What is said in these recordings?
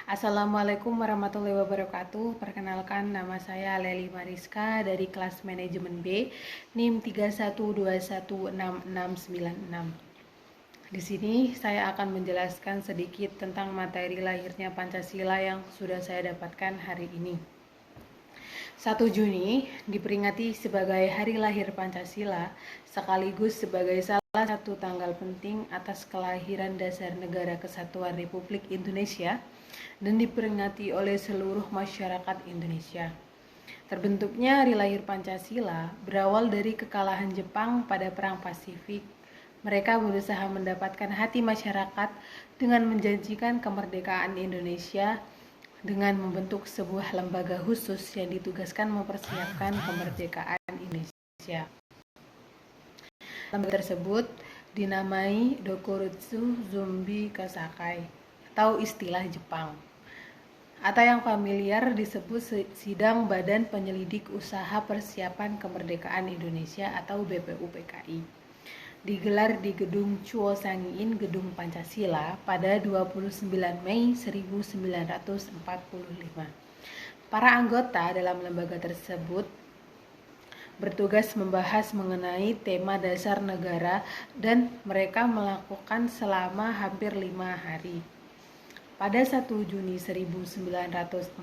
Assalamualaikum warahmatullahi wabarakatuh. Perkenalkan, nama saya Leli Mariska dari kelas manajemen B, NIM 31216696. Di sini saya akan menjelaskan sedikit tentang materi lahirnya Pancasila yang sudah saya dapatkan hari ini. 1 Juni diperingati sebagai Hari Lahir Pancasila, sekaligus sebagai salah satu tanggal penting atas kelahiran dasar Negara Kesatuan Republik Indonesia dan diperingati oleh seluruh masyarakat Indonesia. Terbentuknya Hari Lahir Pancasila berawal dari kekalahan Jepang pada Perang Pasifik. Mereka berusaha mendapatkan hati masyarakat dengan menjanjikan kemerdekaan Indonesia dengan membentuk sebuah lembaga khusus yang ditugaskan mempersiapkan kemerdekaan Indonesia. Lembaga tersebut dinamai Dokuritsu Zumbi Kasakai atau istilah Jepang, atau yang familiar disebut Sidang Badan Penyelidik Usaha Persiapan Kemerdekaan Indonesia atau BPUPKI. Digelar di Gedung Chuo Sangiin, Gedung Pancasila pada 29 Mei 1945. Para anggota dalam lembaga tersebut bertugas membahas mengenai tema dasar negara dan mereka melakukan selama hampir 5 hari. Pada 1 Juni 1945,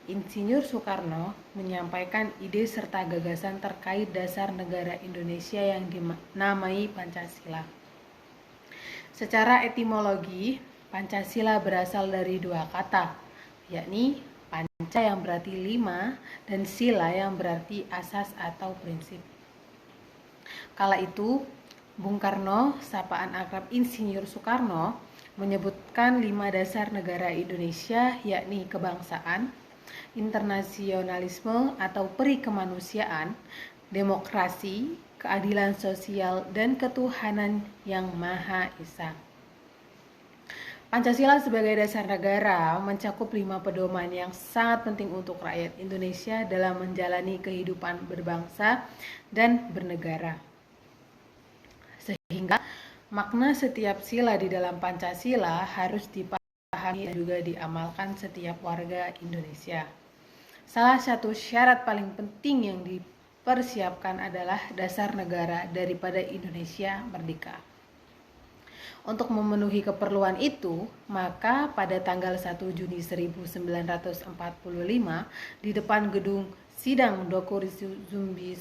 Insinyur Soekarno menyampaikan ide serta gagasan terkait dasar negara Indonesia yang dinamai Pancasila. Secara etimologi, Pancasila berasal dari 2 kata, yakni panca yang berarti 5 dan sila yang berarti asas atau prinsip. Kala itu, Bung Karno, sapaan akrab Insinyur Soekarno, menyebutkan 5 dasar negara Indonesia, yakni kebangsaan, internasionalisme atau peri kemanusiaan, demokrasi, keadilan sosial, dan ketuhanan yang Maha Esa. Pancasila sebagai dasar negara mencakup 5 pedoman yang sangat penting untuk rakyat Indonesia dalam menjalani kehidupan berbangsa dan bernegara. Sehingga makna setiap sila di dalam Pancasila harus dipahami dan juga diamalkan setiap warga Indonesia. Salah satu syarat paling penting yang dipersiapkan adalah dasar negara daripada Indonesia merdeka. Untuk memenuhi keperluan itu, maka pada tanggal 1 Juni 1945 di depan gedung sidang Dokuritsu Zumbi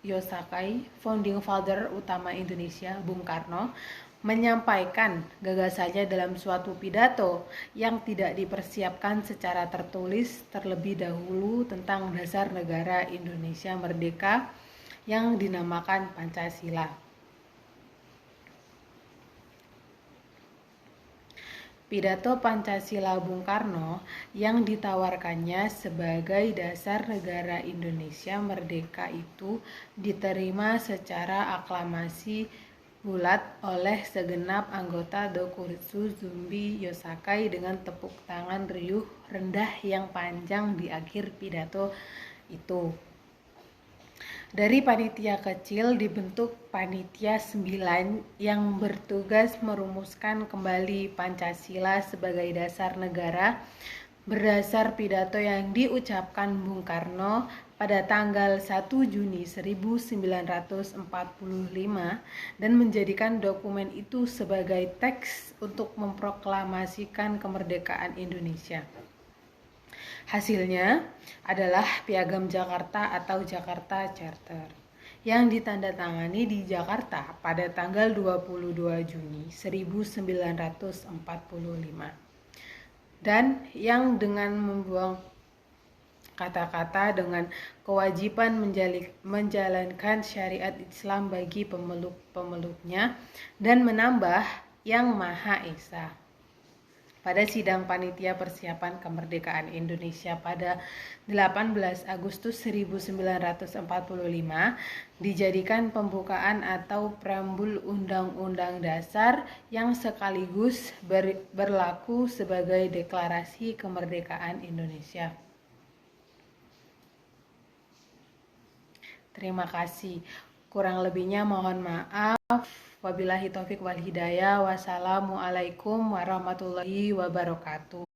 Yosakai, founding father utama Indonesia, Bung Karno, menyampaikan gagasannya dalam suatu pidato yang tidak dipersiapkan secara tertulis terlebih dahulu tentang dasar negara Indonesia merdeka yang dinamakan Pancasila. Pidato Pancasila Bung Karno yang ditawarkannya sebagai dasar negara Indonesia merdeka itu diterima secara aklamasi bulat oleh segenap anggota Dokuritsu Zumbi Yosakai dengan tepuk tangan riuh rendah yang panjang di akhir pidato itu. Dari panitia kecil dibentuk panitia 9 yang bertugas merumuskan kembali Pancasila sebagai dasar negara berdasar pidato yang diucapkan Bung Karno pada tanggal 1 Juni 1945 dan menjadikan dokumen itu sebagai teks untuk memproklamasikan kemerdekaan Indonesia. Hasilnya adalah Piagam Jakarta atau Jakarta Charter yang ditandatangani di Jakarta pada tanggal 22 Juni 1945 dan yang dengan membuang kata-kata dengan kewajiban menjalankan syariat Islam bagi pemeluk-pemeluknya dan menambah yang Maha Esa. Pada sidang panitia persiapan kemerdekaan Indonesia pada 18 Agustus 1945 dijadikan pembukaan atau preambul Undang-Undang Dasar yang sekaligus berlaku sebagai deklarasi kemerdekaan Indonesia. Terima kasih. Kurang lebihnya mohon maaf. Wabillahi taufik wal hidayah. Wassalamualaikum warahmatullahi wabarakatuh.